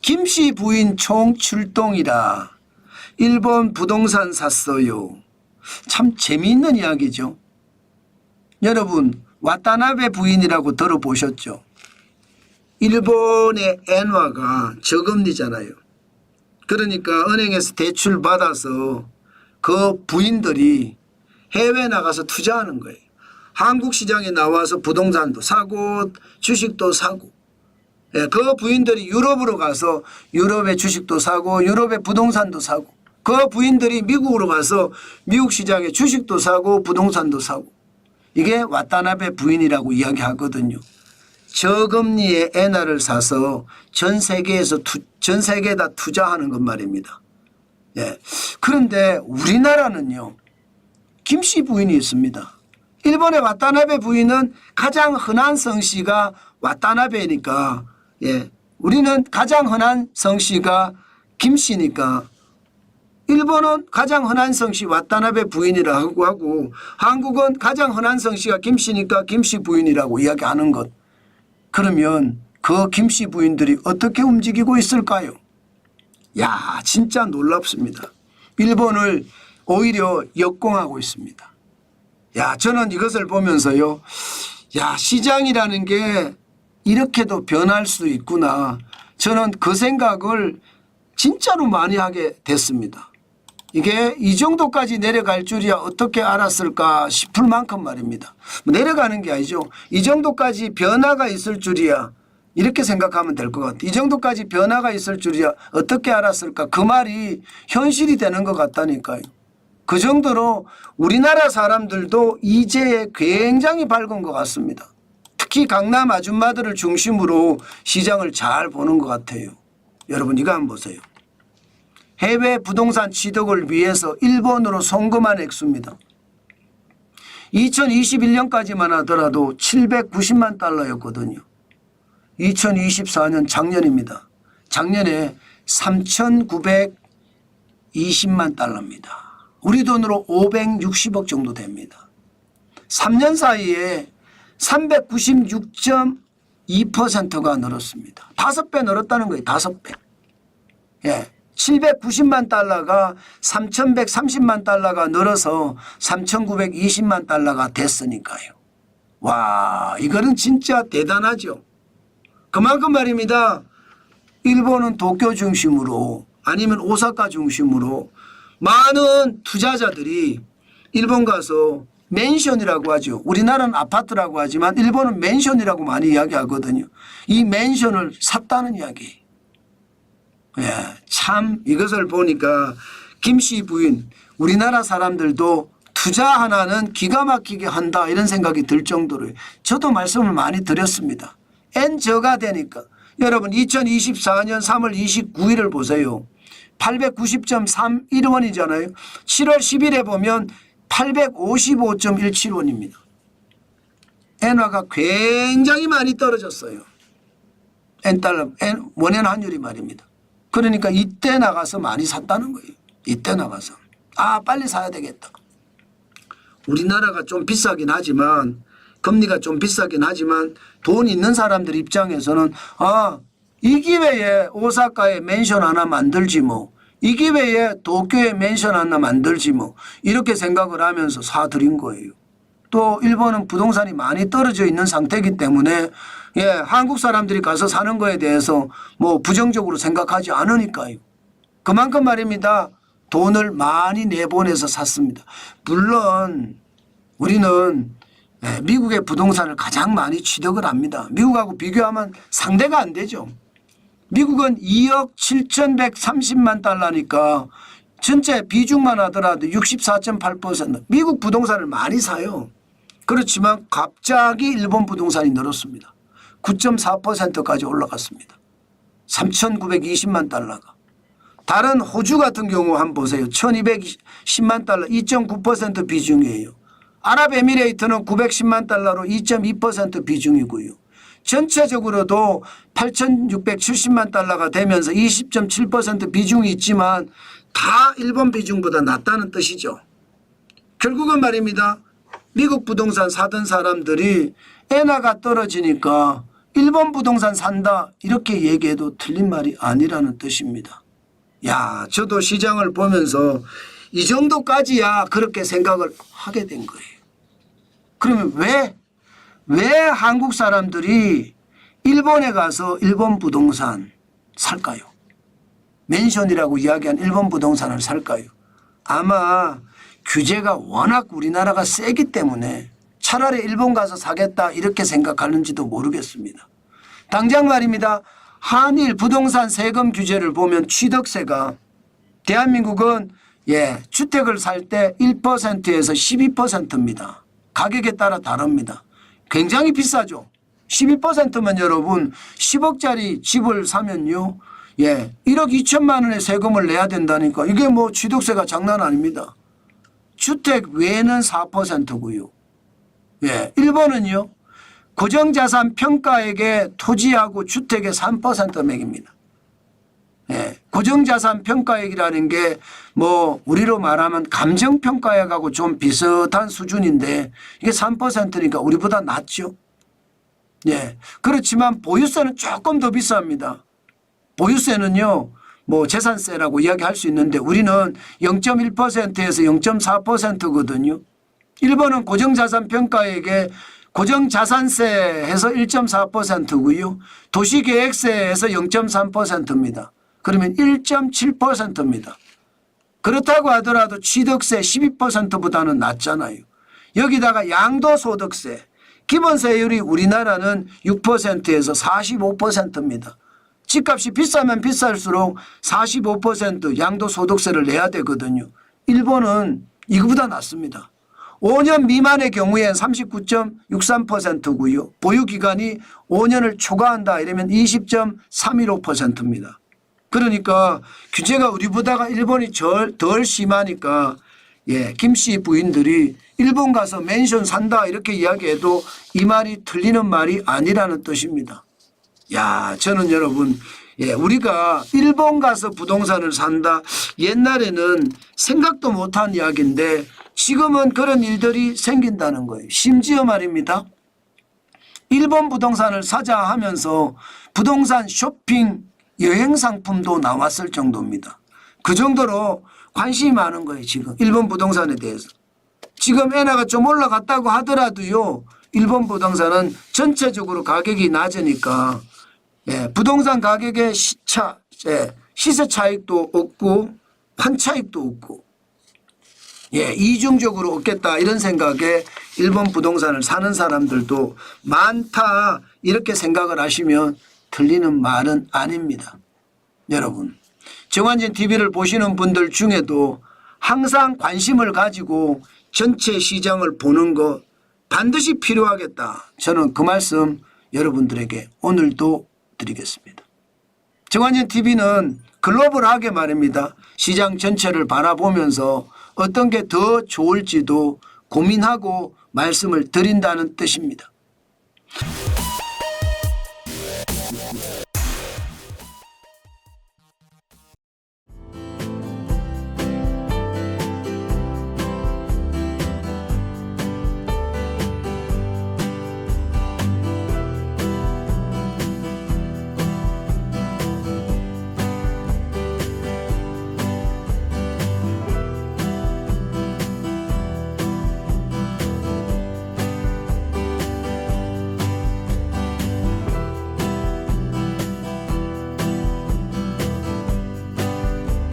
김씨 부인 총출동이라 일본 부동산 샀어요. 참 재미있는 이야기죠. 여러분 와타나베 부인이라고 들어보셨죠? 일본의 엔화가 저금리잖아요. 그러니까 은행에서 대출 받아서 그 부인들이 해외 나가서 투자하는 거예요. 한국 시장에 나와서 부동산도 사고 주식도 사고, 그 부인들이 유럽으로 가서 유럽의 주식도 사고 유럽의 부동산도 사고, 그 부인들이 미국으로 가서 미국 시장에 주식도 사고 부동산도 사고, 이게 와타나베 부인이라고 이야기하거든요. 저금리의 엔화를 사서 전 세계에다 투자하는 것 말입니다. 예. 그런데 우리나라는요, 김씨 부인이 있습니다. 일본의 와타나베 부인은 가장 흔한 성씨가 와타나베니까, 예. 우리는 가장 흔한 성씨가 김씨니까, 일본은 가장 흔한 성씨 와타나베 부인이라고 하고, 한국은 가장 흔한 성씨가 김씨니까 김씨 부인이라고 이야기하는 것. 그러면 그 김씨 부인들이 어떻게 움직이고 있을까요? 야, 진짜 놀랍습니다. 일본을 오히려 역공하고 있습니다. 야, 저는 이것을 보면서요, 야, 시장이라는 게 이렇게도 변할 수 있구나. 저는 그 생각을 진짜로 많이 하게 됐습니다. 이게 이 정도까지 내려갈 줄이야 어떻게 알았을까 싶을 만큼 말입니다. 내려가는 게 아니죠. 이 정도까지 변화가 있을 줄이야 이렇게 생각하면 될 것 같아요. 이 정도까지 변화가 있을 줄이야 어떻게 알았을까, 그 말이 현실이 되는 것 같다니까요. 그 정도로 우리나라 사람들도 이제에 굉장히 밝은 것 같습니다. 특히 강남 아줌마들을 중심으로 시장을 잘 보는 것 같아요. 여러분 이거 한번 보세요. 해외 부동산 취득을 위해서 일본으로 송금한 액수입니다. 2021년까지만 하더라도 790만 달러였거든요. 2024년 작년입니다. 작년에 3,920만 달러입니다. 우리 돈으로 560억 정도 됩니다. 3년 사이에 396.2%가 늘었습니다. 5배 늘었다는 거예요. 5배. 예. 790만 달러가 3,130만 달러가 늘어서 3,920만 달러가 됐으니까요. 와, 이거는 진짜 대단하죠. 그만큼 말입니다. 일본은 도쿄 중심으로 아니면 오사카 중심으로 많은 투자자들이 일본 가서 맨션이라고 하죠. 우리나라는 아파트라고 하지만 일본은 맨션이라고 많이 이야기하거든요. 이 맨션을 샀다는 이야기. 예, 참 이것을 보니까 김씨 부인, 우리나라 사람들도 투자 하나는 기가 막히게 한다 이런 생각이 들 정도로 저도 말씀을 많이 드렸습니다. N저가 되니까 여러분 2024년 3월 29일을 보세요. 890.31원이잖아요. 7월 10일에 보면 855.17원입니다. 엔화가 굉장히 많이 떨어졌어요. N달러, 원엔 환율이 말입니다. 그러니까 이때 나가서 많이 샀다는 거예요. 이때 나가서. 아, 빨리 사야 되겠다. 우리나라가 좀 비싸긴 하지만, 금리가 좀 비싸긴 하지만 돈 있는 사람들 입장에서는 아, 이 기회에 오사카에 맨션 하나 만들지 뭐, 이 기회에 도쿄에 맨션 하나 만들지 뭐, 이렇게 생각을 하면서 사들인 거예요. 또 일본은 부동산이 많이 떨어져 있는 상태이기 때문에 예, 한국 사람들이 가서 사는 거에 대해서 뭐 부정적으로 생각하지 않으니까요. 그만큼 말입니다. 돈을 많이 내보내서 샀습니다. 물론 우리는 미국의 부동산을 가장 많이 취득을 합니다. 미국하고 비교하면 상대가 안 되죠. 미국은 2억 7,130만 달러니까 전체 비중만 하더라도 64.8%. 미국 부동산을 많이 사요. 그렇지만 갑자기 일본 부동산이 늘었습니다. 9.4%까지 올라갔습니다. 3,920만 달러가. 다른 호주 같은 경우 한번 보세요. 1,210만 달러 2.9% 비중이에요. 아랍에미레이트는 910만 달러로 2.2% 비중이고요. 전체적으로도 8,670만 달러가 되면서 20.7% 비중이 있지만 다 일본 비중보다 낮다는 뜻이죠. 결국은 말입니다. 미국 부동산 사던 사람들이 엔화가 떨어지니까 일본 부동산 산다 이렇게 얘기해도 틀린 말이 아니라는 뜻입니다. 야, 저도 시장을 보면서 이 정도까지야 그렇게 생각을 하게 된 거예요. 그러면 왜 한국 사람들이 일본에 가서 일본 부동산 살까요? 맨션이라고 이야기한 일본 부동산을 살까요? 아마 규제가 워낙 우리나라가 세기 때문에 차라리 일본 가서 사겠다 이렇게 생각하는지도 모르겠습니다. 당장 말입니다. 한일 부동산 세금 규제를 보면 취득세가 대한민국은 주택을 살 때 1%에서 12%입니다. 가격에 따라 다릅니다. 굉장히 비싸죠. 12%면 여러분 10억짜리 집을 사면요. 1억 2천만 원의 세금을 내야 된다니까 이게 뭐 취득세가 장난 아닙니다. 주택 외에는 4%고요. 일본은요. 고정자산 평가액의 토지하고 주택의 3% 맥입니다. 고정자산 평가액이라는 게 뭐 우리로 말하면 감정평가액하고 좀 비슷한 수준인데 이게 3%니까 우리보다 낮죠. 그렇지만 보유세는 조금 더 비쌉니다. 보유세는요. 뭐 재산세라고 이야기할 수 있는데 우리는 0.1%에서 0.4%거든요. 일본은 고정자산 평가액에 고정자산세에서 1.4%고요. 도시계획세에서 0.3%입니다. 그러면 1.7%입니다. 그렇다고 하더라도 취득세 12%보다는 낮잖아요. 여기다가 양도소득세, 기본세율이 우리나라는 6%에서 45%입니다. 집값이 비싸면 비쌀수록 45% 양도소득세를 내야 되거든요. 일본은 이거보다 낮습니다. 5년 미만의 경우엔 39.63%고요. 보유기간이 5년을 초과한다 이러면 20.315%입니다. 그러니까 규제가 우리보다가 일본이 덜 심하니까 김씨 부인들이 일본 가서 맨션 산다 이렇게 이야기해도 이 말이 틀리는 말이 아니라는 뜻입니다. 야, 저는 여러분 우리가 일본 가서 부동산을 산다 옛날에는 생각도 못한 이야기인데 지금은 그런 일들이 생긴다는 거예요. 심지어 말입니다. 일본 부동산을 사자 하면서 부동산 쇼핑 여행 상품도 나왔을 정도입니다. 그 정도로 관심이 많은 거예요. 지금 일본 부동산에 대해서. 지금 엔화가 좀 올라갔다고 하더라도요. 일본 부동산은 전체적으로 가격이 낮으니까 부동산 가격의 시세 차익도 없고 환차익도 없고 이중적으로 얻겠다 이런 생각에 일본 부동산을 사는 사람들도 많다 이렇게 생각을 하시면 틀리는 말은 아닙니다. 여러분 정환진 TV를 보시는 분들 중에도 항상 관심을 가지고 전체 시장을 보는 것 반드시 필요하겠다. 저는 그 말씀 여러분들에게 오늘도 드리겠습니다. 정환진 TV는 글로벌하게 말입니다. 시장 전체를 바라보면서 어떤 게 더 좋을지도 고민하고 말씀을 드린다는 뜻입니다.